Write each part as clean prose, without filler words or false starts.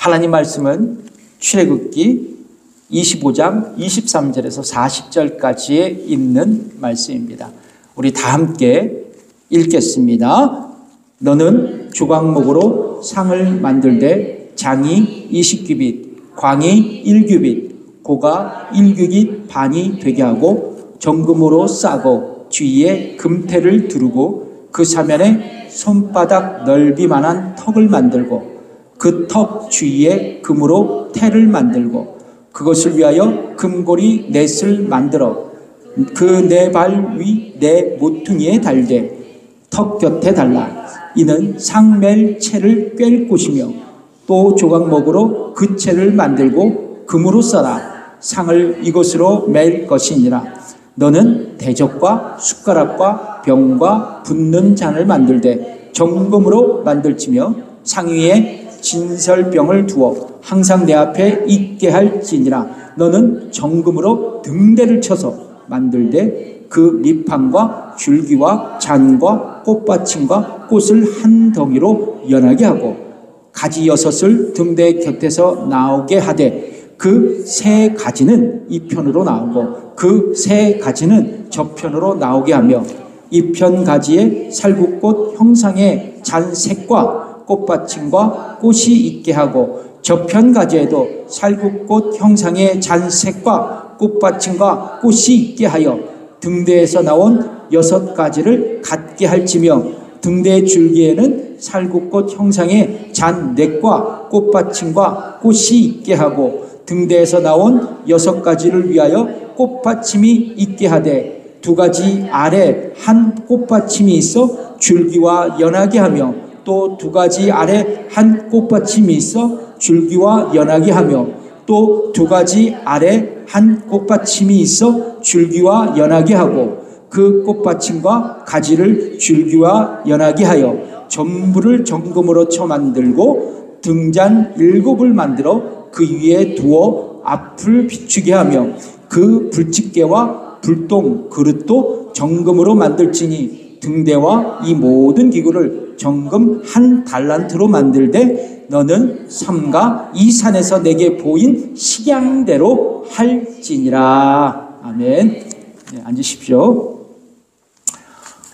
하나님 말씀은 출애굽기 25장 23절에서 40절까지에 있는 말씀입니다. 우리 다 함께 읽겠습니다. 너는 조각목으로 상을 만들되 장이 20규빗, 광이 1규빗, 고가 1규빗 반이 되게 하고 정금으로 싸고 주위에 금태를 두르고 그 사면에 손바닥 넓이만한 턱을 만들고 그 턱 주위에 금으로 태를 만들고 그것을 위하여 금고리 넷을 만들어 그 네 발 위 네 모퉁이에 달되 턱 곁에 달라. 이는 상 맬 채를 꿰을 곳이며 또 조각목으로 그 채를 만들고 금으로 써라. 상을 이것으로 맬 것이니라. 너는 대접과 숟가락과 병과 붓는 잔을 만들되 정금으로 만들지며 상 위에 진설병을 두어 항상 내 앞에 있게 할지니라. 너는 정금으로 등대를 쳐서 만들되 그 밑판과 줄기와 잔과 꽃받침과 꽃을 한 덩이로 연하게 하고 가지 6을 등대 곁에서 나오게 하되 그 세 가지는 이 편으로 나오고 그 세 가지는 저편으로 나오게 하며 이 편 가지에 살구꽃 형상의 잔색과 꽃받침과 꽃이 있게 하고 저편 가지에도 살구꽃 형상의 잔색과 꽃받침과 꽃이 있게 하여 등대에서 나온 6가지를 갖게 할지며 등대 줄기에는 살구꽃 형상의 잔넥과 꽃받침과 꽃이 있게 하고 등대에서 나온 6가지를 위하여 꽃받침이 있게 하되 2가지 아래 한 꽃받침이 있어 줄기와 연하게 하며 또 2가지 아래 한 꽃받침이 있어 줄기와 연하게 하며 또 2가지 아래 한 꽃받침이 있어 줄기와 연하게 하고 그 꽃받침과 가지를 줄기와 연하게 하여 전부를 정금으로 쳐 만들고 등잔 7을 만들어 그 위에 두어 앞을 비추게 하며 그 불집게와 불똥 그릇도 정금으로 만들지니 등대와 이 모든 기구를 정금 1달란트로 만들되 너는 삼가 이 산에서 내게 보인 식양대로 할지니라. 아멘. 네, 앉으십시오.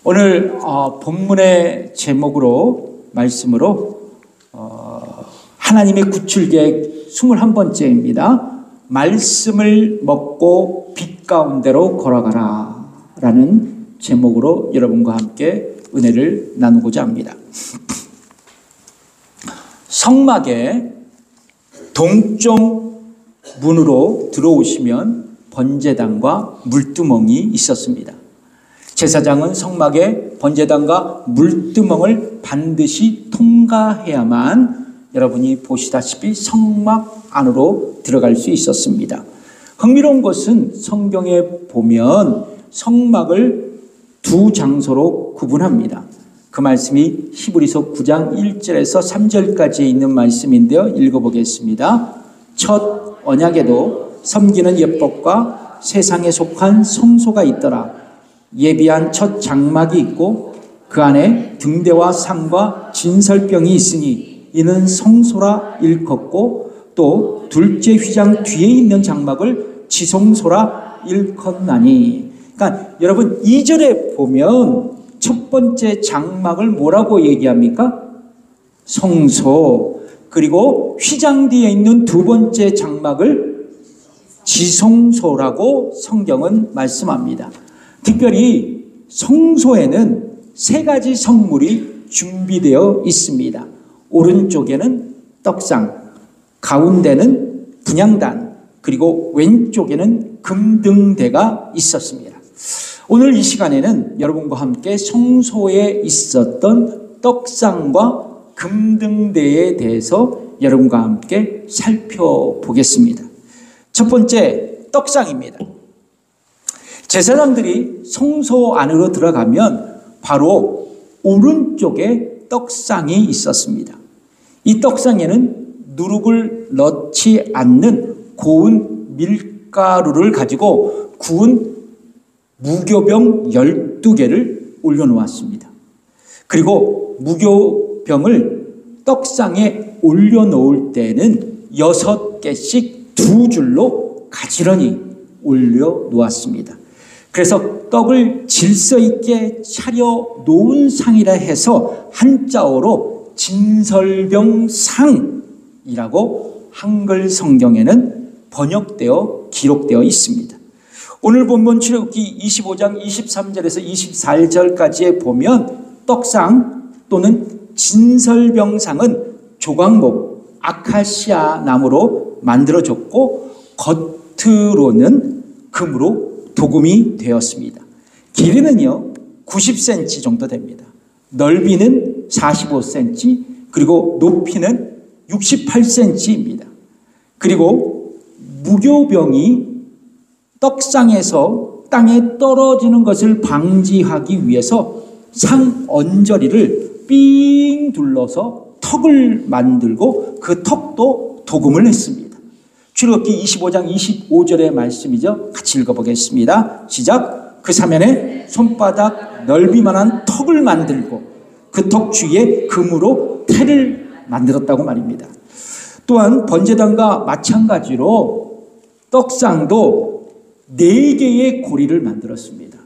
오늘 본문의 제목으로 말씀으로 하나님의 구출계획 21번째입니다. 말씀을 먹고 빛 가운데로 걸어가라 라는 제목으로 여러분과 함께 은혜를 나누고자 합니다. 성막의 동쪽 문으로 들어오시면 번제단과 물두멍이 있었습니다. 제사장은 성막의 번제단과 물두멍을 반드시 통과해야만 여러분이 보시다시피 성막 안으로 들어갈 수 있었습니다. 흥미로운 것은 성경에 보면 성막을 2 장소로 구분합니다. 그 말씀이 히브리서 9장 1절에서 3절까지 있는 말씀인데요. 읽어보겠습니다. 첫 언약에도 섬기는 예법과 세상에 속한 성소가 있더라. 예비한 첫 장막이 있고 그 안에 등대와 상과 진설병이 있으니 이는 성소라 일컫고 또 둘째 휘장 뒤에 있는 장막을 지성소라 일컫나니. 그러니까 여러분 2절에 보면 첫 번째 장막을 뭐라고 얘기합니까? 성소. 그리고 휘장 뒤에 있는 2번째 장막을 지성소라고 성경은 말씀합니다. 특별히 성소에는 3가지 성물이 준비되어 있습니다. 오른쪽에는 떡상, 가운데는 분향단, 그리고 왼쪽에는 금등대가 있었습니다. 오늘 이 시간에는 여러분과 함께 성소에 있었던 떡상과 금등대에 대해서 여러분과 함께 살펴보겠습니다. 첫 번째, 떡상입니다. 제사장들이 성소 안으로 들어가면 바로 오른쪽에 떡상이 있었습니다. 이 떡상에는 누룩을 넣지 않는 고운 밀가루를 가지고 구운 무교병 12개를 올려놓았습니다. 그리고 무교병을 떡상에 올려놓을 때는 6개씩 2줄로 가지런히 올려놓았습니다. 그래서 떡을 질서 있게 차려놓은 상이라 해서 한자어로 진설병상이라고 한글 성경에는 번역되어 기록되어 있습니다. 오늘 본문 출애굽기 25장 23절에서 24절까지에 보면 떡상 또는 진설병상은 조각목, 아카시아 나무로 만들어졌고 겉으로는 금으로 도금이 되었습니다. 길이는요 90cm 정도 됩니다. 넓이는 45cm, 그리고 높이는 68cm입니다. 그리고 무교병이 떡상에서 땅에 떨어지는 것을 방지하기 위해서 상 언저리를 삥 둘러서 턱을 만들고 그 턱도 도금을 했습니다. 출애굽기 25장 25절의 말씀이죠. 같이 읽어보겠습니다. 시작. 그 사면에 손바닥 넓이만한 턱을 만들고 그 턱 주위에 금으로 태를 만들었다고 말입니다. 또한 번제단과 마찬가지로 떡상도 4개의 고리를 만들었습니다.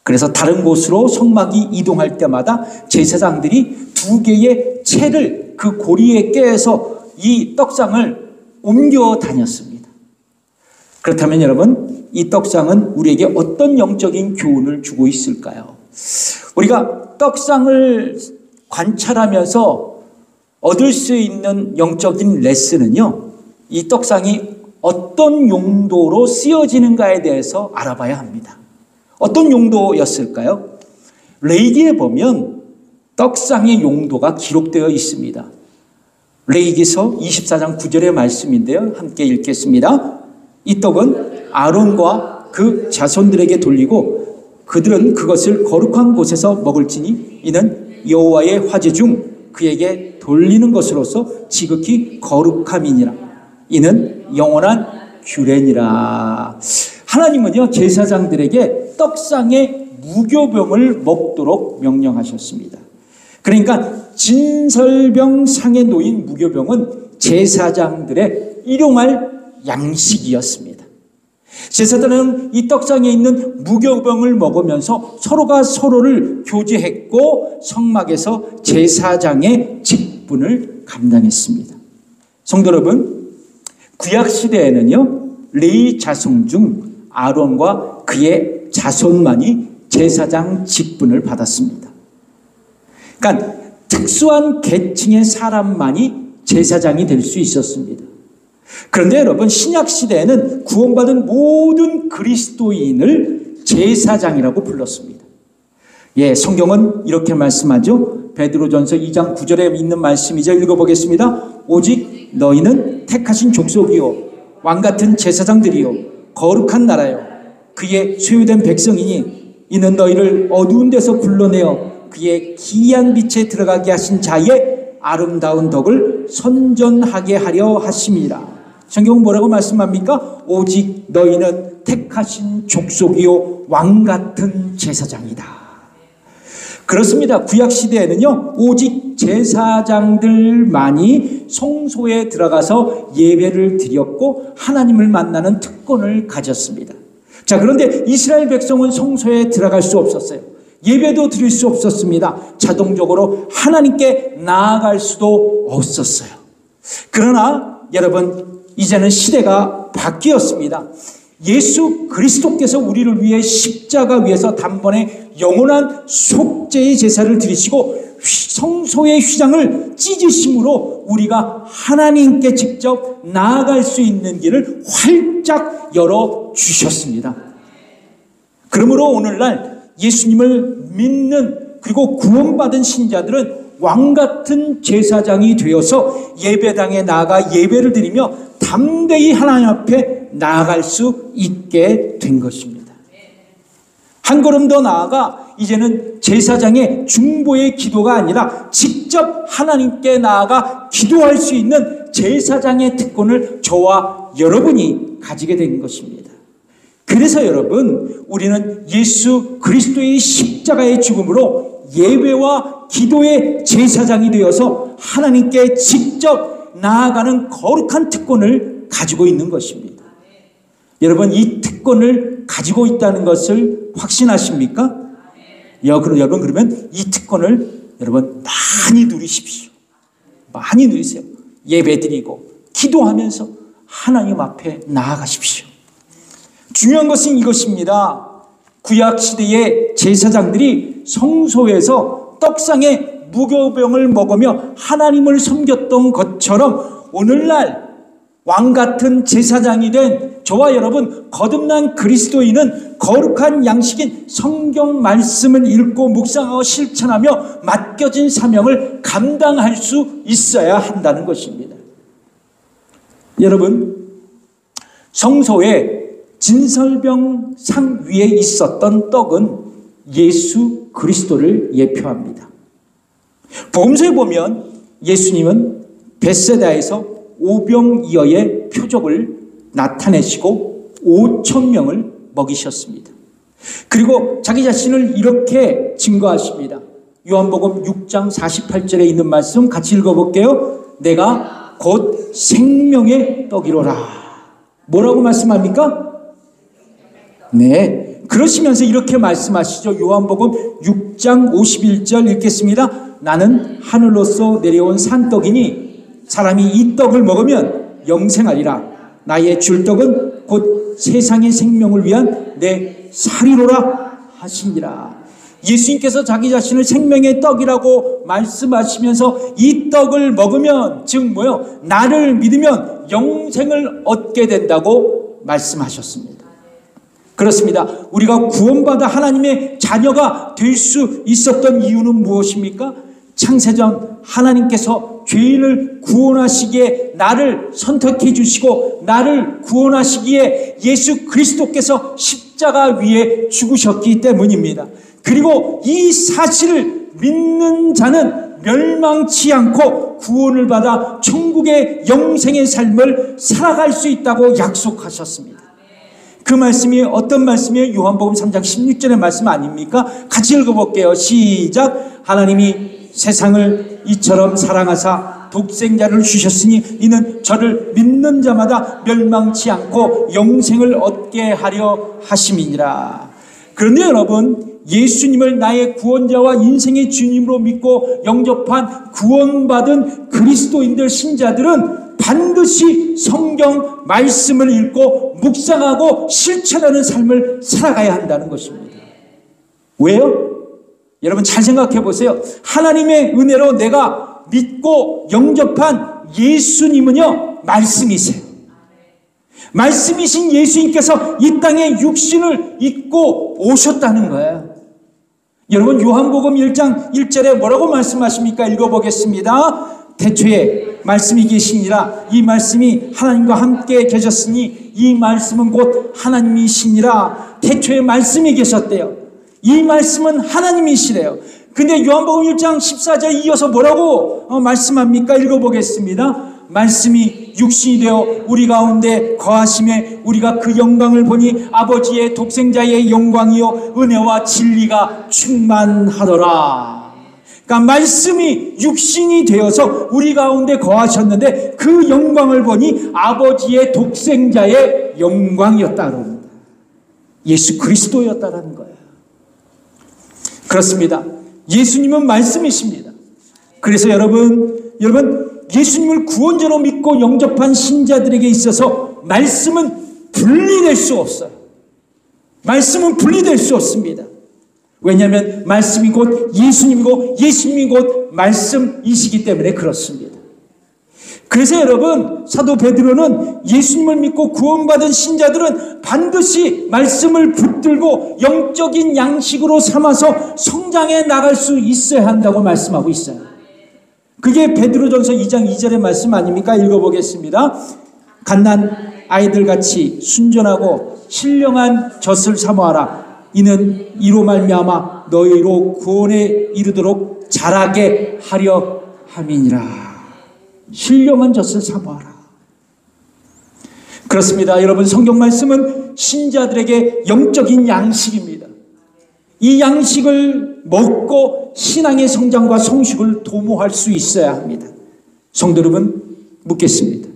그래서 다른 곳으로 성막이 이동할 때마다 제사장들이 2개의 채를 그 고리에 껴서 이 떡상을 옮겨 다녔습니다. 그렇다면 여러분, 이 떡상은 우리에게 어떤 영적인 교훈을 주고 있을까요? 우리가 떡상을 관찰하면서 얻을 수 있는 영적인 레슨은요, 이 떡상이 어떤 용도로 쓰여지는가에 대해서 알아봐야 합니다. 어떤 용도였을까요? 레위기에 보면 떡상의 용도가 기록되어 있습니다. 레위기서 24장 9절의 말씀인데요. 함께 읽겠습니다. 이 떡은 아론과 그 자손들에게 돌리고 그들은 그것을 거룩한 곳에서 먹을지니 이는 여호와의 화제 중 그에게 돌리는 것으로서 지극히 거룩함이니라. 이는 영원한 규례니라. 하나님은요 제사장들에게 떡상의 무교병을 먹도록 명령하셨습니다. 그러니까 진설병상에 놓인 무교병은 제사장들의 일용할 양식이었습니다. 제사장은 이 떡상에 있는 무교병을 먹으면서 서로가 서로를 교제했고 성막에서 제사장의 직분을 감당했습니다. 성도 여러분, 구약시대에는요 레위 자손 중 아론과 그의 자손만이 제사장 직분을 받았습니다. 그러니까 특수한 계층의 사람만이 제사장이 될 수 있었습니다. 그런데 여러분, 신약시대에는 구원받은 모든 그리스도인을 제사장이라고 불렀습니다. 예, 성경은 이렇게 말씀하죠. 베드로전서 2장 9절에 있는 말씀이죠. 읽어보겠습니다. 오직 너희는 택하신 족속이요 왕같은 제사장들이요 거룩한 나라요 그의 소유된 백성이니 이는 너희를 어두운 데서 불러내어 그의 기이한 빛에 들어가게 하신 자의 아름다운 덕을 선전하게 하려 하심이라. 성경은 뭐라고 말씀합니까? 오직 너희는 택하신 족속이요 왕같은 제사장이다. 그렇습니다. 구약시대에는요 오직 제사장들만이 성소에 들어가서 예배를 드렸고 하나님을 만나는 특권을 가졌습니다. 자, 그런데 이스라엘 백성은 성소에 들어갈 수 없었어요. 예배도 드릴 수 없었습니다. 자동적으로 하나님께 나아갈 수도 없었어요. 그러나 여러분, 이제는 시대가 바뀌었습니다. 예수 그리스도께서 우리를 위해 십자가 위에서 단번에 영원한 속죄의 제사를 드리시고 성소의 휘장을 찢으심으로 우리가 하나님께 직접 나아갈 수 있는 길을 활짝 열어주셨습니다. 그러므로 오늘날 예수님을 믿는 그리고 구원받은 신자들은 왕같은 제사장이 되어서 예배당에 나아가 예배를 드리며 담대히 하나님 앞에 나아갈 수 있게 된 것입니다. 한 걸음 더 나아가 이제는 제사장의 중보의 기도가 아니라 직접 하나님께 나아가 기도할 수 있는 제사장의 특권을 저와 여러분이 가지게 된 것입니다. 그래서 여러분, 우리는 예수 그리스도의 십자가의 죽음으로 예배와 기도의 제사장이 되어서 하나님께 직접 나아가는 거룩한 특권을 가지고 있는 것입니다. 여러분, 이 특권을 가지고 있다는 것을 확신하십니까? 여러분, 그러면 이 특권을 여러분 많이 누리십시오. 많이 누리세요. 예배드리고 기도하면서 하나님 앞에 나아가십시오. 중요한 것은 이것입니다. 구약 시대의 제사장들이 성소에서 떡상에 무교병을 먹으며 하나님을 섬겼던 것처럼 오늘날 왕같은 제사장이 된 저와 여러분 거듭난 그리스도인은 거룩한 양식인 성경 말씀을 읽고 묵상하고 실천하며 맡겨진 사명을 감당할 수 있어야 한다는 것입니다. 여러분, 성소에 진설병 상 위에 있었던 떡은 예수 그리스도를 예표합니다. 복음서에 보면 예수님은 벳세다에서 오병이어의 표적을 나타내시고 5,000명을 먹이셨습니다. 그리고 자기 자신을 이렇게 증거하십니다. 요한복음 6장 48절에 있는 말씀 같이 읽어볼게요. 내가 곧 생명의 떡이로라. 뭐라고 말씀합니까? 네, 그러시면서 이렇게 말씀하시죠. 요한복음 6장 51절 읽겠습니다. 나는 하늘로서 내려온 산떡이니 사람이 이 떡을 먹으면 영생하리라. 나의 줄 떡은 곧 세상의 생명을 위한 내 살이로라 하시니라. 예수님께서 자기 자신을 생명의 떡이라고 말씀하시면서 이 떡을 먹으면 즉 뭐요? 나를 믿으면 영생을 얻게 된다고 말씀하셨습니다. 그렇습니다. 우리가 구원받아 하나님의 자녀가 될 수 있었던 이유는 무엇입니까? 창세전 하나님께서 죄인을 구원하시기에 나를 선택해 주시고 나를 구원하시기에 예수 그리스도께서 십자가 위에 죽으셨기 때문입니다. 그리고 이 사실을 믿는 자는 멸망치 않고 구원을 받아 천국의 영생의 삶을 살아갈 수 있다고 약속하셨습니다. 그 말씀이 어떤 말씀이에요? 요한복음 3장 16절의 말씀 아닙니까? 같이 읽어볼게요. 시작. 하나님이 세상을 이처럼 사랑하사 독생자를 주셨으니 이는 저를 믿는 자마다 멸망치 않고 영생을 얻게 하려 하심이니라. 그런데 여러분, 예수님을 나의 구원자와 인생의 주님으로 믿고 영접한 구원받은 그리스도인들 신자들은 반드시 성경 말씀을 읽고 묵상하고 실천하는 삶을 살아가야 한다는 것입니다. 왜요? 여러분 잘 생각해 보세요. 하나님의 은혜로 내가 믿고 영접한 예수님은요, 말씀이세요. 말씀이신 예수님께서 이 땅에 육신을 입고 오셨다는 거예요. 여러분 요한복음 1장 1절에 뭐라고 말씀하십니까? 읽어보겠습니다. 태초에 말씀이 계시니라. 이 말씀이 하나님과 함께 계셨으니 이 말씀은 곧 하나님이시니라. 태초에 말씀이 계셨대요. 이 말씀은 하나님이시래요. 근데 요한복음 1장 14절 이어서 뭐라고 말씀합니까? 읽어보겠습니다. 말씀이 육신이 되어 우리 가운데 거하심에 우리가 그 영광을 보니 아버지의 독생자의 영광이요 은혜와 진리가 충만하더라. 그러니까 말씀이 육신이 되어서 우리 가운데 거하셨는데 그 영광을 보니 아버지의 독생자의 영광이었다는 예수 그리스도였다는 거예요. 그렇습니다. 예수님은 말씀이십니다. 그래서 여러분 예수님을 구원자로 믿고 영접한 신자들에게 있어서 말씀은 분리될 수 없어요. 말씀은 분리될 수 없습니다. 왜냐하면 말씀이 곧 예수님이고 예수님이 곧 말씀이시기 때문에 그렇습니다. 그래서 여러분 사도 베드로는 예수님을 믿고 구원받은 신자들은 반드시 말씀을 붙들고 영적인 양식으로 삼아서 성장해 나갈 수 있어야 한다고 말씀하고 있어요. 그게 베드로전서 2장 2절의 말씀 아닙니까? 읽어보겠습니다. 갓난 아이들같이 순전하고 신령한 젖을 사모하라. 이는 이로 말미암아 너희로 구원에 이르도록 자라게 하려 함이니라. 신령한 젖을 사모하라. 그렇습니다. 여러분 성경 말씀은 신자들에게 영적인 양식입니다. 이 양식을 먹고 읽고 신앙의 성장과 성숙을 도모할 수 있어야 합니다. 성도 여러분, 묻겠습니다.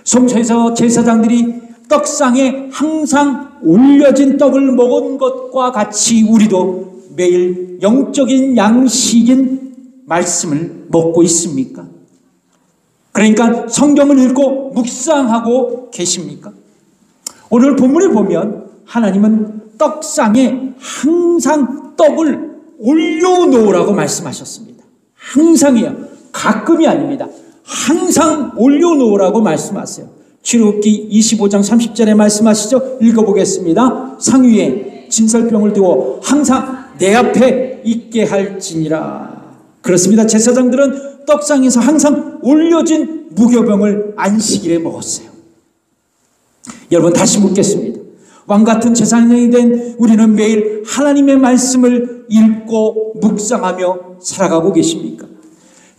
성소에서 제사장들이 떡상에 항상 올려진 떡을 먹은 것과 같이 우리도 매일 영적인 양식인 말씀을 먹고 있습니까? 그러니까 성경을 읽고 묵상하고 계십니까? 오늘 본문에 보면 하나님은 떡상에 항상 떡을 올려놓으라고 말씀하셨습니다. 항상이요. 가끔이 아닙니다. 항상 올려놓으라고 말씀하세요. 출애굽기 25장 30절에 말씀하시죠. 읽어보겠습니다. 상위에 진설병을 두고 항상 내 앞에 있게 할지니라. 그렇습니다. 제사장들은 떡상에서 항상 올려진 무교병을 안식일에 먹었어요. 여러분, 다시 묻겠습니다. 왕같은 제사장이 된 우리는 매일 하나님의 말씀을 읽고 묵상하며 살아가고 계십니까?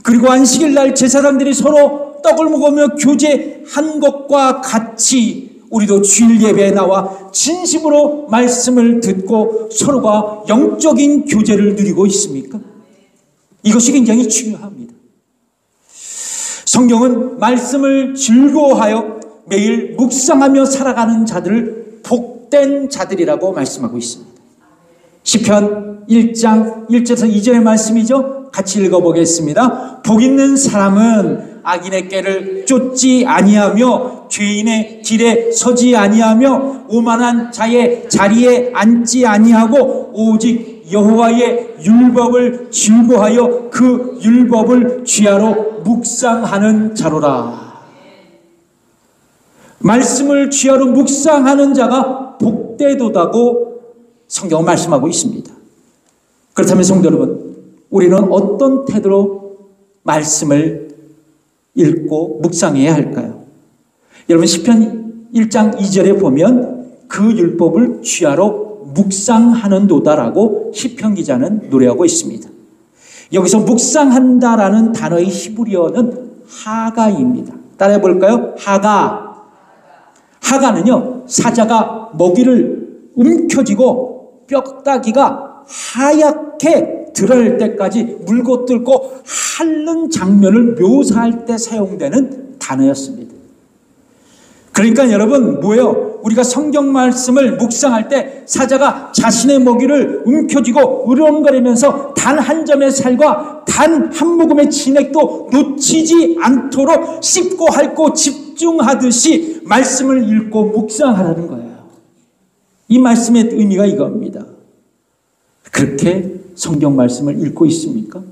그리고 안식일 날 제사장들이 서로 떡을 먹으며 교제한 것과 같이 우리도 주일 예배에 나와 진심으로 말씀을 듣고 서로가 영적인 교제를 누리고 있습니까? 이것이 굉장히 중요합니다. 성경은 말씀을 즐거워하여 매일 묵상하며 살아가는 자들을 복된 자들이라고 말씀하고 있습니다. 시편 1장 1절에서 2절의 말씀이죠. 같이 읽어보겠습니다. 복 있는 사람은 악인의 꾀를 쫓지 아니하며 죄인의 길에 서지 아니하며 오만한 자의 자리에 앉지 아니하고 오직 여호와의 율법을 즐거워하여 그 율법을 주야로 묵상하는 자로라. 말씀을 주야로 묵상하는 자가 복되도다고 성경은 말씀하고 있습니다. 그렇다면 성도 여러분, 우리는 어떤 태도로 말씀을 읽고 묵상해야 할까요? 여러분, 시편 1장 2절에 보면 그 율법을 주야로 묵상하는도다라고 시편 기자는 노래하고 있습니다. 여기서 묵상한다라는 단어의 히브리어는 하가입니다. 따라해 볼까요? 하가. 하가는요, 사자가 먹이를 움켜쥐고 뼈다귀가 하얗게 드러날 때까지 물고 뜯고 핥는 장면을 묘사할 때 사용되는 단어였습니다. 그러니까 여러분, 뭐예요? 우리가 성경 말씀을 묵상할 때 사자가 자신의 먹이를 움켜쥐고 으렁거리면서 단 한 점의 살과 단 한 모금의 진액도 놓치지 않도록 씹고 핥고 집중하듯이 말씀을 읽고 묵상하라는 거예요. 이 말씀의 의미가 이겁니다. 그렇게 성경 말씀을 읽고 있습니까?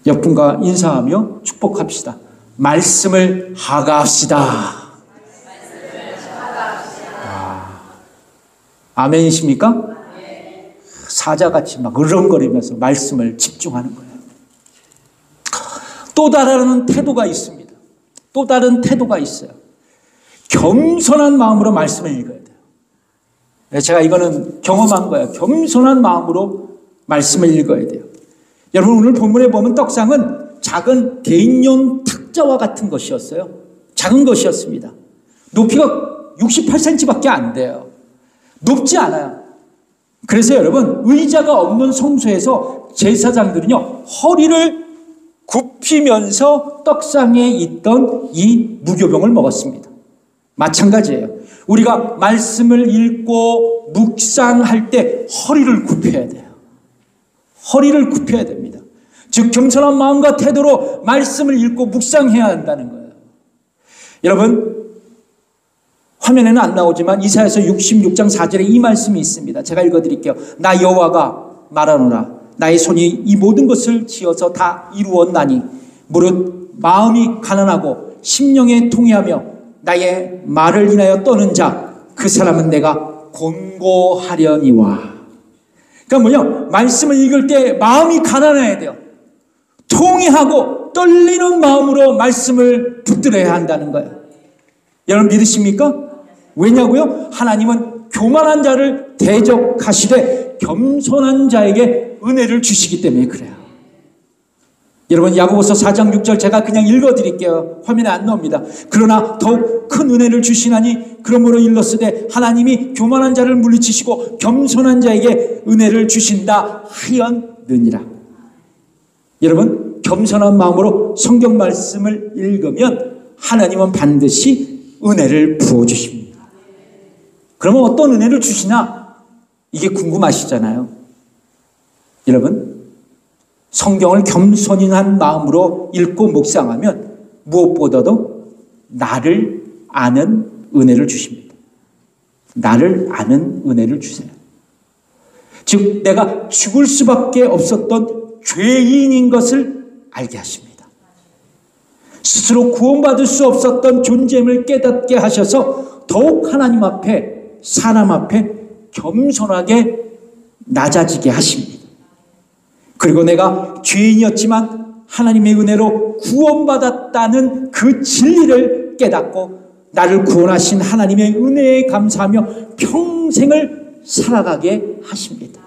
옆분과 인사하며 축복합시다. 말씀을 하가합시다. 아멘이십니까? 사자같이 막 으렁거리면서 말씀을 집중하는 거예요. 또 다른 태도가 있습니다. 또 다른 태도가 있어요. 겸손한 마음으로 말씀을 읽어야 돼요. 제가 이거는 경험한 거예요. 겸손한 마음으로 말씀을 읽어야 돼요. 여러분, 오늘 본문에 보면 떡상은 작은 개인용 탁자와 같은 것이었어요. 작은 것이었습니다. 높이가 68cm밖에 안 돼요. 높지 않아요. 그래서 여러분, 의자가 없는 성소에서 제사장들은요, 허리를 굽히면서 떡상에 있던 이 무교병을 먹었습니다. 마찬가지예요. 우리가 말씀을 읽고 묵상할 때 허리를 굽혀야 돼요. 허리를 굽혀야 됩니다. 즉, 겸손한 마음과 태도로 말씀을 읽고 묵상해야 한다는 거예요. 여러분, 화면에는 안 나오지만 이사야서 66장 4절에 이 말씀이 있습니다. 제가 읽어드릴게요. 나 여호와가 말하노라. 나의 손이 이 모든 것을 지어서 다 이루었나니 무릇 마음이 가난하고 심령에 통회하며 나의 말을 인하여 떠는 자 그 사람은 내가 권고하려니와. 그러니까 뭐냐? 말씀을 읽을 때 마음이 가난해야 돼요. 통회하고 떨리는 마음으로 말씀을 붙들어야 한다는 거예요. 여러분 믿으십니까? 왜냐고요? 하나님은 교만한 자를 대적하시되 겸손한 자에게 은혜를 주시기 때문에 그래요. 여러분, 야고보서 4장 6절 제가 그냥 읽어드릴게요. 화면에 안 나옵니다. 그러나 더욱 큰 은혜를 주시나니 그러므로 일렀으되 하나님이 교만한 자를 물리치시고 겸손한 자에게 은혜를 주신다 하였느니라. 여러분, 겸손한 마음으로 성경 말씀을 읽으면 하나님은 반드시 은혜를 부어주십니다. 그러면 어떤 은혜를 주시나? 이게 궁금하시잖아요. 여러분, 성경을 겸손한 마음으로 읽고 묵상하면 무엇보다도 나를 아는 은혜를 주십니다. 나를 아는 은혜를 주세요. 즉 내가 죽을 수밖에 없었던 죄인인 것을 알게 하십니다. 스스로 구원받을 수 없었던 존재임을 깨닫게 하셔서 더욱 하나님 앞에, 사람 앞에 겸손하게 낮아지게 하십니다. 그리고 내가 죄인이었지만 하나님의 은혜로 구원받았다는 그 진리를 깨닫고 나를 구원하신 하나님의 은혜에 감사하며 평생을 살아가게 하십니다.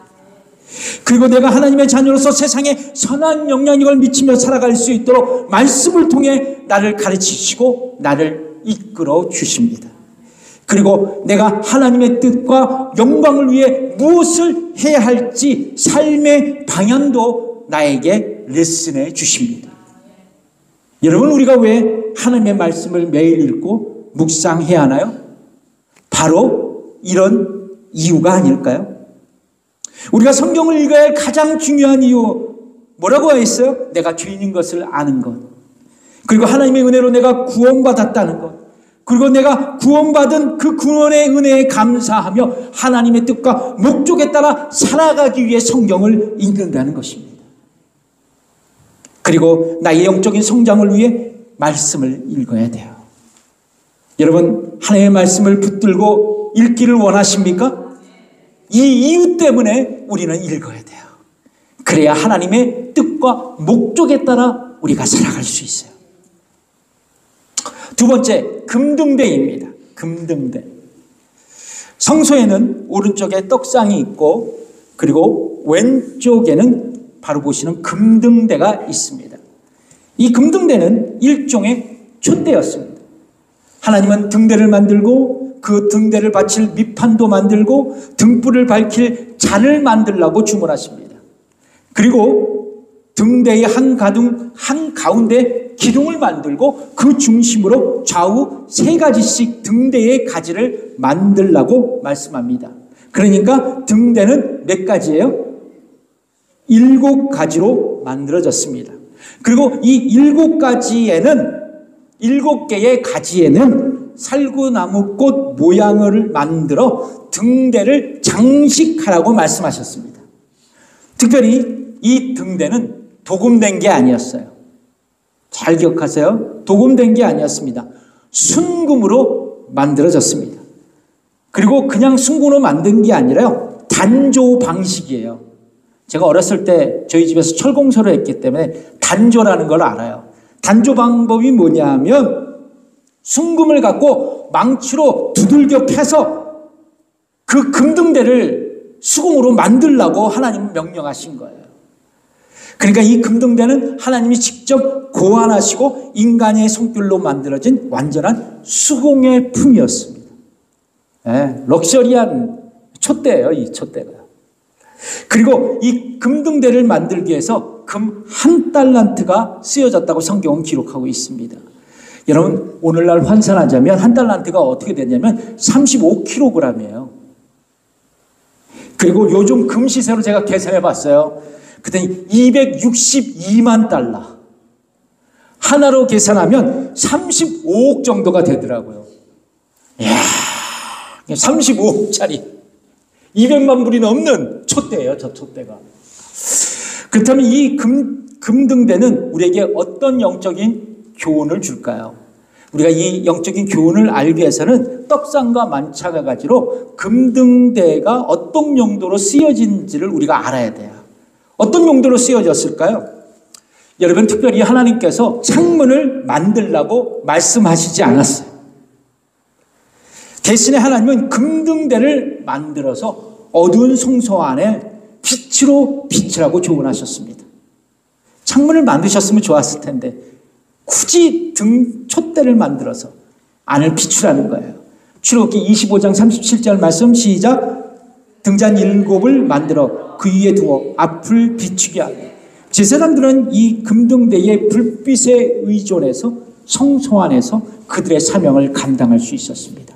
그리고 내가 하나님의 자녀로서 세상에 선한 영향력을 미치며 살아갈 수 있도록 말씀을 통해 나를 가르치시고 나를 이끌어 주십니다. 그리고 내가 하나님의 뜻과 영광을 위해 무엇을 해야 할지 삶의 방향도 나에게 레슨해 주십니다. 여러분, 우리가 왜 하나님의 말씀을 매일 읽고 묵상해야 하나요? 바로 이런 이유가 아닐까요? 우리가 성경을 읽어야 할 가장 중요한 이유 뭐라고 했어요? 내가 죄인인 것을 아는 것, 그리고 하나님의 은혜로 내가 구원받았다는 것, 그리고 내가 구원받은 그 구원의 은혜에 감사하며 하나님의 뜻과 목적에 따라 살아가기 위해 성경을 읽는다는 것입니다. 그리고 나의 영적인 성장을 위해 말씀을 읽어야 돼요. 여러분, 하나님의 말씀을 붙들고 읽기를 원하십니까? 이 이유 때문에 우리는 읽어야 돼요. 그래야 하나님의 뜻과 목적에 따라 우리가 살아갈 수 있어요. 두 번째, 금등대입니다. 금등대. 성소에는 오른쪽에 떡상이 있고 그리고 왼쪽에는 바로 보시는 금등대가 있습니다. 이 금등대는 일종의 촛대였습니다. 하나님은 등대를 만들고 그 등대를 받칠 밑판도 만들고 등불을 밝힐 잔을 만들라고 주문하십니다. 그리고 등대의 한 가운데 기둥을 만들고 그 중심으로 좌우 3가지씩 등대의 가지를 만들라고 말씀합니다. 그러니까 등대는 몇 가지예요? 7가지로 만들어졌습니다. 그리고 이 7가지에는 7개의 가지에는 살구나무꽃 모양을 만들어 등대를 장식하라고 말씀하셨습니다. 특별히 이 등대는 도금된 게 아니었어요. 잘 기억하세요. 도금된 게 아니었습니다. 순금으로 만들어졌습니다. 그리고 그냥 순금으로 만든 게 아니라요, 단조 방식이에요. 제가 어렸을 때 저희 집에서 철공소를 했기 때문에 단조라는 걸 알아요. 단조 방법이 뭐냐면 순금을 갖고 망치로 두들겨 패서 그 금등대를 수공으로 만들라고 하나님은 명령하신 거예요. 그러니까 이 금등대는 하나님이 직접 고안하시고 인간의 손길로 만들어진 완전한 수공의 품이었습니다. 네, 럭셔리한 촛대예요, 이 촛대가. 그리고 이 금등대를 만들기 위해서 금 1달란트가 쓰여졌다고 성경은 기록하고 있습니다. 여러분, 오늘날 환산하자면 1달란트가 어떻게 되냐면 35kg이에요. 그리고 요즘 금 시세로 제가 계산해 봤어요. 그랬더니 262만 달러. 하나로 계산하면 35억 정도가 되더라고요. 이야, 35억짜리 200만 불이 넘는 촛대예요, 저 촛대가. 그렇다면 이 금등대는 우리에게 어떤 영적인 교훈을 줄까요? 우리가 이 영적인 교훈을 알기 위해서는 떡상과 마찬가지로 금등대가 어떤 용도로 쓰여진지를 우리가 알아야 돼요. 어떤 용도로 쓰여졌을까요? 여러분, 특별히 하나님께서 창문을 만들라고 말씀하시지 않았어요. 대신에 하나님은 금등대를 만들어서 어두운 성소 안에 빛으로 비치라고 조언하셨습니다. 창문을 만드셨으면 좋았을 텐데 굳이 촛대를 만들어서 안을 비추라는 거예요. 출애굽기 25장 37절 말씀 시작. 등잔 7을 만들어 그 위에 두어 앞을 비추게 하고 제사장들은 이 금등대의 불빛에 의존해서 성소 안에서 그들의 사명을 감당할 수 있었습니다.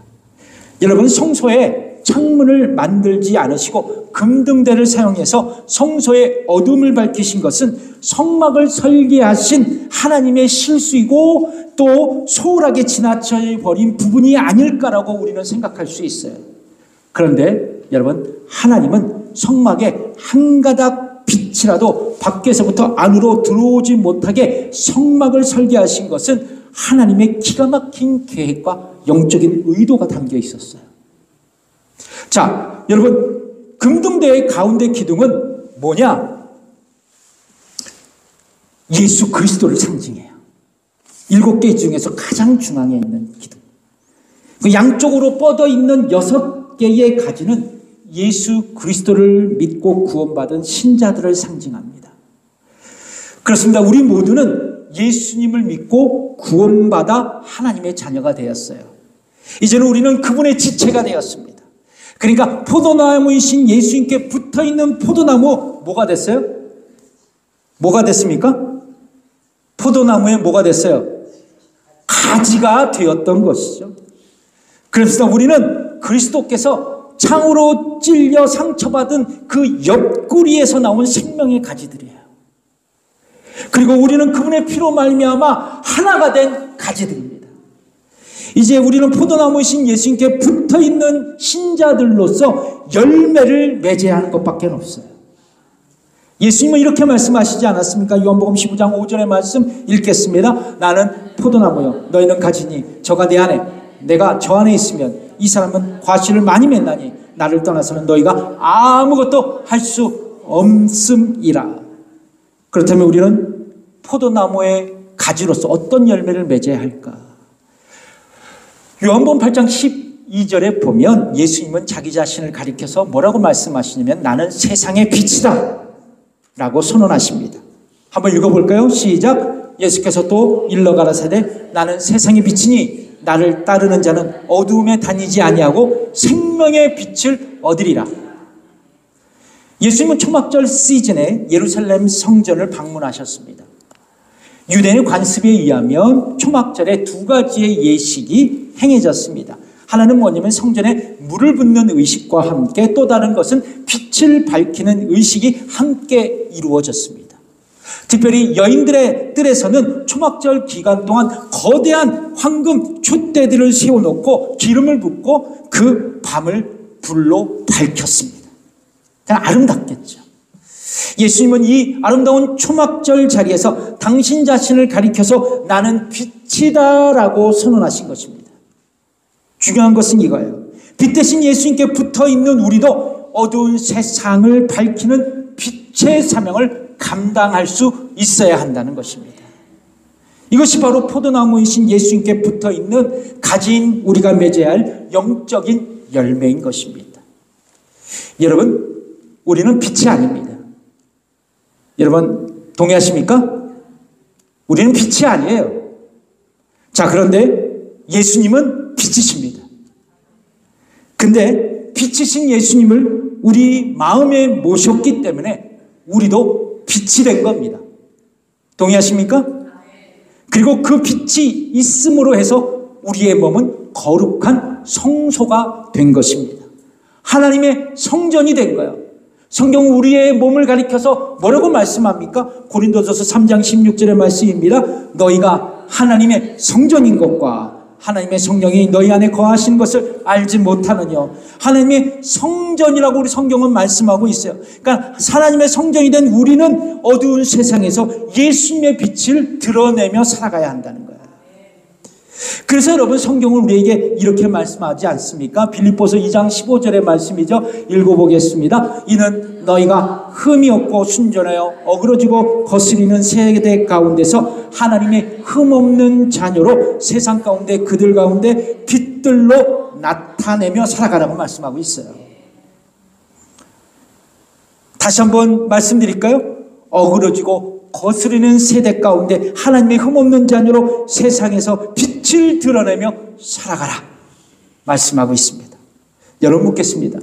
여러분, 성소에 창문을 만들지 않으시고 금등대를 사용해서 성소의 어둠을 밝히신 것은 성막을 설계하신 하나님의 실수이고 또 소홀하게 지나쳐 버린 부분이 아닐까라고 우리는 생각할 수 있어요. 그런데 여러분, 하나님은 성막에 한 가닥 빛이라도 밖에서부터 안으로 들어오지 못하게 성막을 설계하신 것은 하나님의 기가 막힌 계획과 영적인 의도가 담겨 있었어요. 자, 여러분, 금등대의 가운데 기둥은 뭐냐? 예수 그리스도를 상징해요. 7개 중에서 가장 중앙에 있는 기둥. 그 양쪽으로 뻗어 있는 6개의 가지는 예수 그리스도를 믿고 구원받은 신자들을 상징합니다. 그렇습니다. 우리 모두는 예수님을 믿고 구원받아 하나님의 자녀가 되었어요. 이제는 우리는 그분의 지체가 되었습니다. 그러니까 포도나무이신 예수님께 붙어있는 포도나무 뭐가 됐어요? 뭐가 됐습니까? 포도나무에 뭐가 됐어요? 가지가 되었던 것이죠. 그렇습니다. 우리는 그리스도께서 창으로 찔려 상처받은 그 옆구리에서 나온 생명의 가지들이에요. 그리고 우리는 그분의 피로 말미암아 하나가 된 가지들입니다. 이제 우리는 포도나무이신 예수님께 붙어있는 신자들로서 열매를 맺어야 하는 것밖에 없어요. 예수님은 이렇게 말씀하시지 않았습니까? 요한복음 15장 5절의 말씀 읽겠습니다. 나는 포도나무요 너희는 가지니 저가 내 안에 내가 저 안에 있으면 이 사람은 과실을 많이 맺나니 나를 떠나서는 너희가 아무것도 할 수 없음이라. 그렇다면 우리는 포도나무의 가지로서 어떤 열매를 맺어야 할까? 요한복음 8장 12절에 보면 예수님은 자기 자신을 가리켜서 뭐라고 말씀하시냐면 나는 세상의 빛이다 라고 선언하십니다. 한번 읽어볼까요? 시작. 예수께서 또 일러 가라사대 나는 세상의 빛이니 나를 따르는 자는 어두움에 다니지 아니하고 생명의 빛을 얻으리라. 예수님은 초막절 시즌에 예루살렘 성전을 방문하셨습니다. 유대인의 관습에 의하면 초막절에 2가지의 예식이 행해졌습니다. 하나는 뭐냐면 성전에 물을 붓는 의식과 함께 또 다른 것은 빛을 밝히는 의식이 함께 이루어졌습니다. 특별히 여인들의 뜰에서는 초막절 기간 동안 거대한 황금 촛대들을 세워놓고 기름을 붓고 그 밤을 불로 밝혔습니다. 그냥 아름답겠죠. 예수님은 이 아름다운 초막절 자리에서 당신 자신을 가리켜서 나는 빛이다 라고 선언하신 것입니다. 중요한 것은 이거예요. 빛 대신 예수님께 붙어있는 우리도 어두운 세상을 밝히는 빛의 사명을 감당할 수 있어야 한다는 것입니다. 이것이 바로 포도나무이신 예수님께 붙어있는 가진 우리가 맺어야 할 영적인 열매인 것입니다. 여러분, 우리는 빛이 아닙니다. 여러분 동의하십니까? 우리는 빛이 아니에요. 자, 그런데 예수님은 빛이십니다. 근데 빛이신 예수님을 우리 마음에 모셨기 때문에 우리도 빛이 된 겁니다. 동의하십니까? 그리고 그 빛이 있음으로 해서 우리의 몸은 거룩한 성소가 된 것입니다. 하나님의 성전이 된 거예요. 성경은 우리의 몸을 가리켜서 뭐라고 말씀합니까? 고린도전서 3장 16절의 말씀입니다. 너희가 하나님의 성전인 것과 하나님의 성령이 너희 안에 거하신 것을 알지 못하느냐. 하나님의 성전이라고 우리 성경은 말씀하고 있어요. 그러니까 하나님의 성전이 된 우리는 어두운 세상에서 예수님의 빛을 드러내며 살아가야 한다는 거예요. 그래서 여러분 성경은 우리에게 이렇게 말씀하지 않습니까? 빌립보서 2장 15절의 말씀이죠. 읽어보겠습니다. 이는 너희가 흠이 없고 순전하여 어그러지고 거스리는 세대 가운데서 하나님의 흠없는 자녀로 세상 가운데 그들 가운데 빛들로 나타내며 살아가라고 말씀하고 있어요. 다시 한번 말씀드릴까요? 어그러지고 거스르는 세대 가운데 하나님의 흠없는 자녀로 세상에서 빛을 드러내며 살아가라 말씀하고 있습니다. 여러분 묻겠습니다.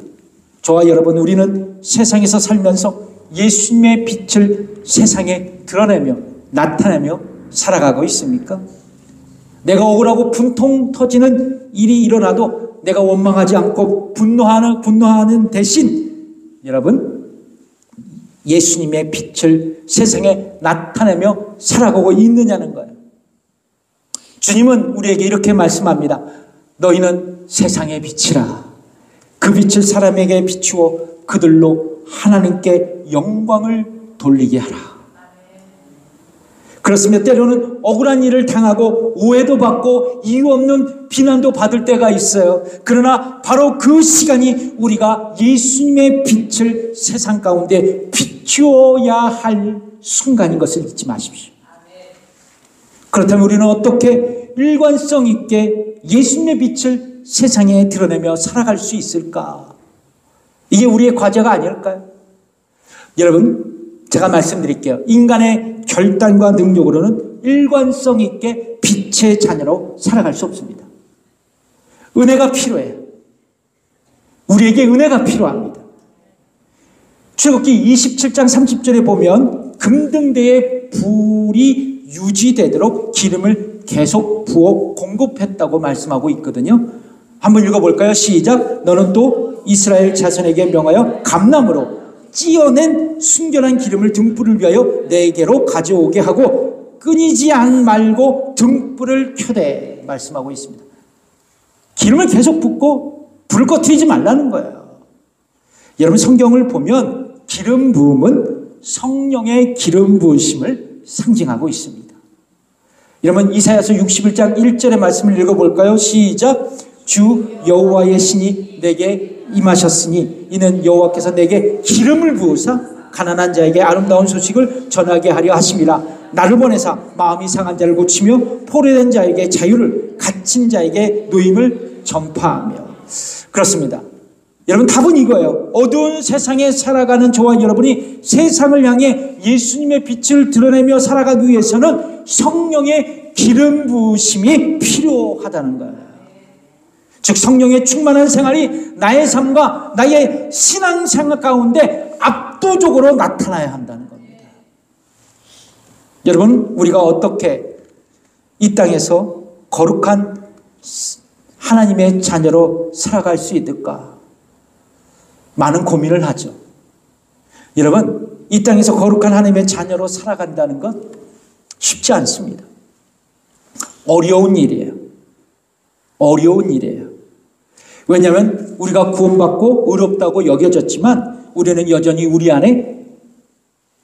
저와 여러분 우리는 세상에서 살면서 예수님의 빛을 세상에 드러내며 나타내며 살아가고 있습니까? 내가 억울하고 분통 터지는 일이 일어나도 내가 원망하지 않고 분노하는 대신 여러분 예수님의 빛을 세상에 나타내며 살아가고 있느냐는 거예요. 주님은 우리에게 이렇게 말씀합니다. 너희는 세상의 빛이라. 그 빛을 사람에게 비추어 그들로 하나님께 영광을 돌리게 하라. 그렇습니다. 때로는 억울한 일을 당하고 오해도 받고 이유 없는 비난도 받을 때가 있어요. 그러나 바로 그 시간이 우리가 예수님의 빛을 세상 가운데 비추어야 할 순간인 것을 잊지 마십시오. 그렇다면 우리는 어떻게 일관성 있게 예수님의 빛을 세상에 드러내며 살아갈 수 있을까? 이게 우리의 과제가 아닐까요? 여러분, 제가 말씀드릴게요. 인간의 결단과 능력으로는 일관성 있게 빛의 자녀로 살아갈 수 없습니다. 은혜가 필요해요. 우리에게 은혜가 필요합니다. 출애굽기 27장 30절에 보면 금등대에 불이 유지되도록 기름을 계속 부어 공급했다고 말씀하고 있거든요. 한번 읽어볼까요? 시작. 너는 또 이스라엘 자손에게 명하여 감람으로 찌어낸 순결한 기름을 등불을 위하여 내게로 가져오게 하고 끊이지 말고 등불을 켜되 말씀하고 있습니다. 기름을 계속 붓고 불을 꺼뜨리지 말라는 거예요. 여러분 성경을 보면 기름 부음은 성령의 기름 부으심을 상징하고 있습니다. 여러분 이사야서 61장 1절의 말씀을 읽어볼까요? 시작. 주 여호와의 신이 내게 임하셨으니 이는 여호와께서 내게 기름을 부으사 가난한 자에게 아름다운 소식을 전하게 하려 하심이라. 나를 보내사 마음이 상한 자를 고치며 포로된 자에게 자유를 갇힌 자에게 노임을 전파하며. 그렇습니다. 여러분 답은 이거예요. 어두운 세상에 살아가는 저와 여러분이 세상을 향해 예수님의 빛을 드러내며 살아가기 위해서는 성령의 기름 부으심이 필요하다는 거예요. 즉 성령의 충만한 생활이 나의 삶과 나의 신앙생활 가운데 압도적으로 나타나야 한다는 겁니다. 여러분 우리가 어떻게 이 땅에서 거룩한 하나님의 자녀로 살아갈 수 있을까? 많은 고민을 하죠. 여러분 이 땅에서 거룩한 하나님의 자녀로 살아간다는 것 쉽지 않습니다. 어려운 일이에요. 어려운 일이에요. 왜냐하면 우리가 구원받고 의롭다고 여겨졌지만 우리는 여전히 우리 안에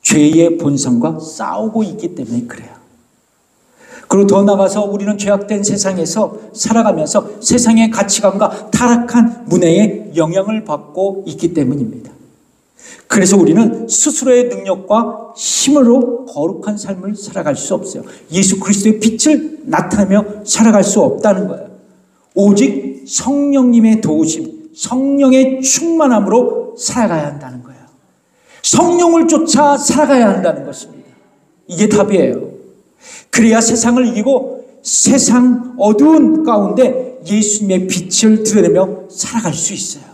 죄의 본성과 싸우고 있기 때문에 그래요. 그리고 더 나아가서 우리는 죄악된 세상에서 살아가면서 세상의 가치관과 타락한 문화에 영향을 받고 있기 때문입니다. 그래서 우리는 스스로의 능력과 힘으로 거룩한 삶을 살아갈 수 없어요. 예수 그리스도의 빛을 나타내며 살아갈 수 없다는 거예요. 오직 성령님의 도우심, 성령의 충만함으로 살아가야 한다는 거예요. 성령을 쫓아 살아가야 한다는 것입니다. 이게 답이에요. 그래야 세상을 이기고 세상 어두운 가운데 예수님의 빛을 드러내며 살아갈 수 있어요.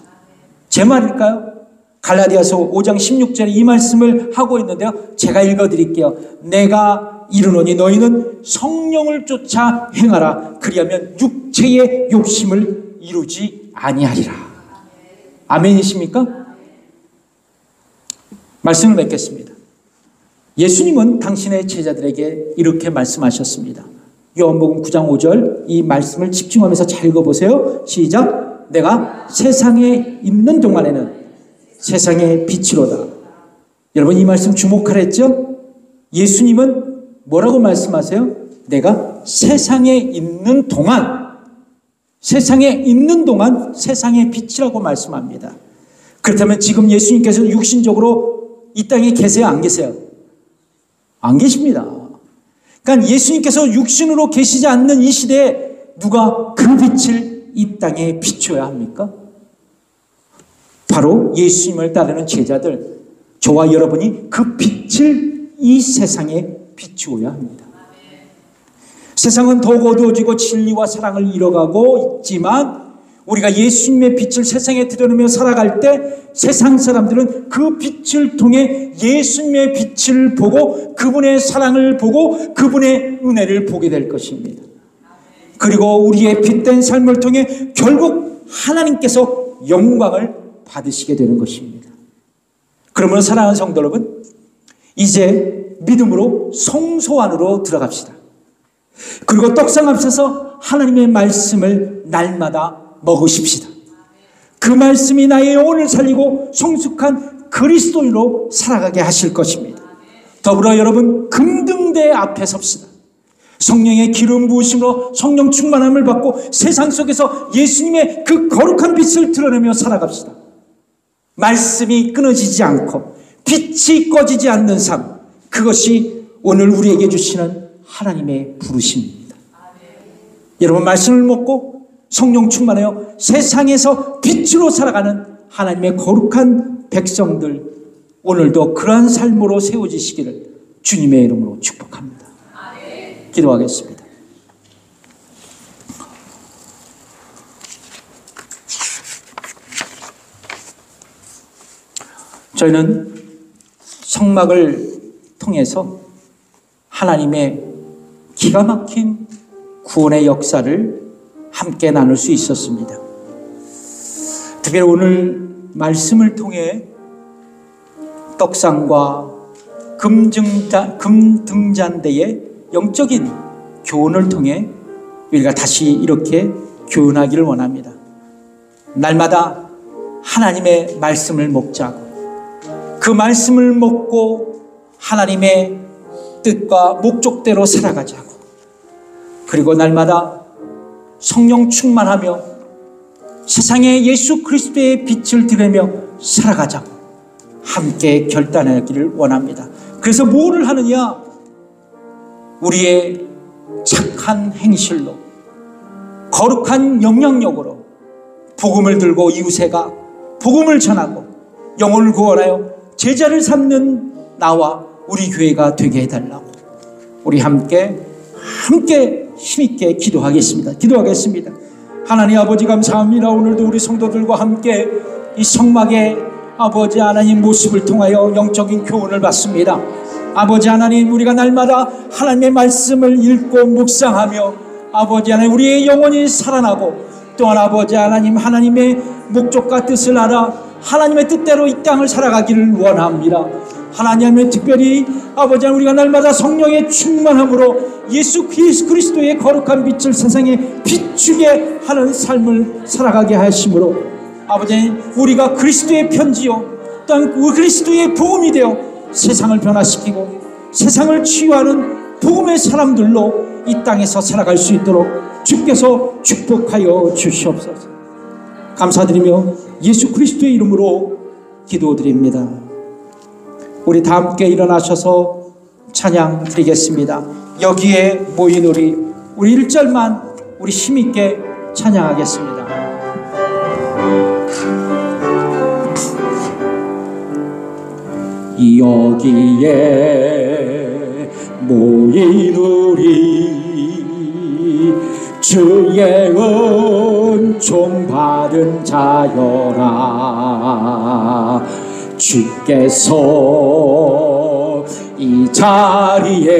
제 말일까요? 갈라디아서 5장 16절에 이 말씀을 하고 있는데요. 제가 읽어드릴게요. 내가 이르노니 너희는 성령을 쫓아 행하라. 그리하면 육체의 욕심을 이루지 아니하리라. 아멘이십니까? 말씀을 맺겠습니다. 예수님은 당신의 제자들에게 이렇게 말씀하셨습니다. 요한복음 9장 5절 이 말씀을 집중하면서 잘 읽어보세요. 시작. 내가 세상에 있는 동안에는 세상의 빛이로다. 여러분 이 말씀 주목하랬죠? 예수님은 뭐라고 말씀하세요? 내가 세상에 있는 동안 세상의 빛이라고 말씀합니다. 그렇다면 지금 예수님께서 육신적으로 이 땅에 계세요? 안 계세요? 안 계십니다. 그러니까 예수님께서 육신으로 계시지 않는 이 시대에 누가 그 빛을 이 땅에 비춰야 합니까? 바로 예수님을 따르는 제자들, 저와 여러분이 그 빛을 이 세상에 비추어야 합니다. 세상은 더욱 어두워지고 진리와 사랑을 잃어가고 있지만 우리가 예수님의 빛을 세상에 드러내며 살아갈 때 세상 사람들은 그 빛을 통해 예수님의 빛을 보고 그분의 사랑을 보고 그분의 은혜를 보게 될 것입니다. 그리고 우리의 빛된 삶을 통해 결국 하나님께서 영광을 받으시게 되는 것입니다. 그러므로 사랑하는 성도 여러분, 이제 믿음으로 성소 안으로 들어갑시다. 그리고 떡상 앞에서 하나님의 말씀을 날마다 먹으십시다. 그 말씀이 나의 영혼을 살리고 성숙한 그리스도인으로 살아가게 하실 것입니다. 더불어 여러분, 금등대 앞에 섭시다. 성령의 기름 부으심으로 성령 충만함을 받고 세상 속에서 예수님의 그 거룩한 빛을 드러내며 살아갑시다. 말씀이 끊어지지 않고 빛이 꺼지지 않는 삶, 그것이 오늘 우리에게 주시는 하나님의 부르심입니다. 여러분, 말씀을 먹고 성령 충만하여 세상에서 빛으로 살아가는 하나님의 거룩한 백성들, 오늘도 그러한 삶으로 세워지시기를 주님의 이름으로 축복합니다. 기도하겠습니다. 저희는 성막을 통해서 하나님의 기가 막힌 구원의 역사를 함께 나눌 수 있었습니다. 특별히 오늘 말씀을 통해 떡상과 금등잔대의 영적인 교훈을 통해 우리가 다시 이렇게 교훈하기를 원합니다. 날마다 하나님의 말씀을 먹자고, 그 말씀을 먹고 하나님의 뜻과 목적대로 살아가자고, 그리고 날마다 성령 충만하며 세상에 예수 그리스도의 빛을 드리며 살아가자고 함께 결단하기를 원합니다. 그래서 뭐를 하느냐? 우리의 착한 행실로, 거룩한 영향력으로 복음을 들고 이웃에가 복음을 전하고 영혼을 구원하여 제자를 삼는 나와 우리 교회가 되게 해달라고 우리 함께 힘있게 기도하겠습니다. 하나님 아버지, 감사합니다. 오늘도 우리 성도들과 함께 이 성막의 아버지 하나님 모습을 통하여 영적인 교훈을 받습니다. 아버지 하나님, 우리가 날마다 하나님의 말씀을 읽고 묵상하며 아버지 하나님 우리의 영혼이 살아나고, 또한 아버지 하나님 하나님의 목적과 뜻을 알아 하나님의 뜻대로 이 땅을 살아가기를 원합니다. 하나님의 특별히 아버지 하나님 우리가 날마다 성령의 충만함으로 예수 그리스도의 거룩한 빛을 세상에 비추게 하는 삶을 살아가게 하심으로 아버지 하나님 우리가 그리스도의 편지요 또한 그리스도의 복음이 되어 세상을 변화시키고 세상을 치유하는 복음의 사람들로 이 땅에서 살아갈 수 있도록 주께서 축복하여 주시옵소서. 감사드리며 예수 그리스도의 이름으로 기도드립니다. 우리 다 함께 일어나셔서 찬양 드리겠습니다. 여기에 모인 우리 1절만 우리 힘있게 찬양하겠습니다. 여기에 모인 우리 주의 은총 받은 자여라. 주께서 이 자리에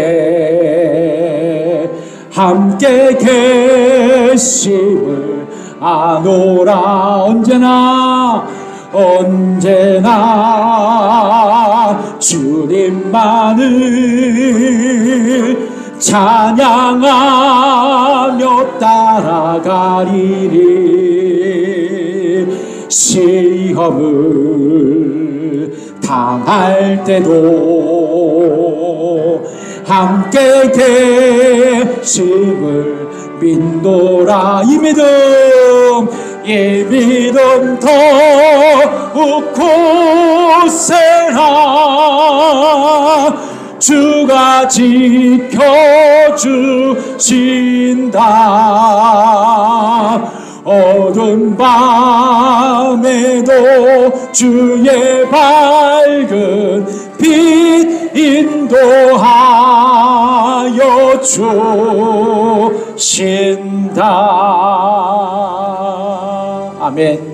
함께 계심을 아노라. 언제나 주님만을 찬양하며 따라가리리. 시험을 당할 때도 함께 계심을 믿노라. 이 믿음 더욱 굳세라. 주가 지켜주신다. 어두운 밤에도 주의 밝은 빛 인도하여 주신다. 아멘.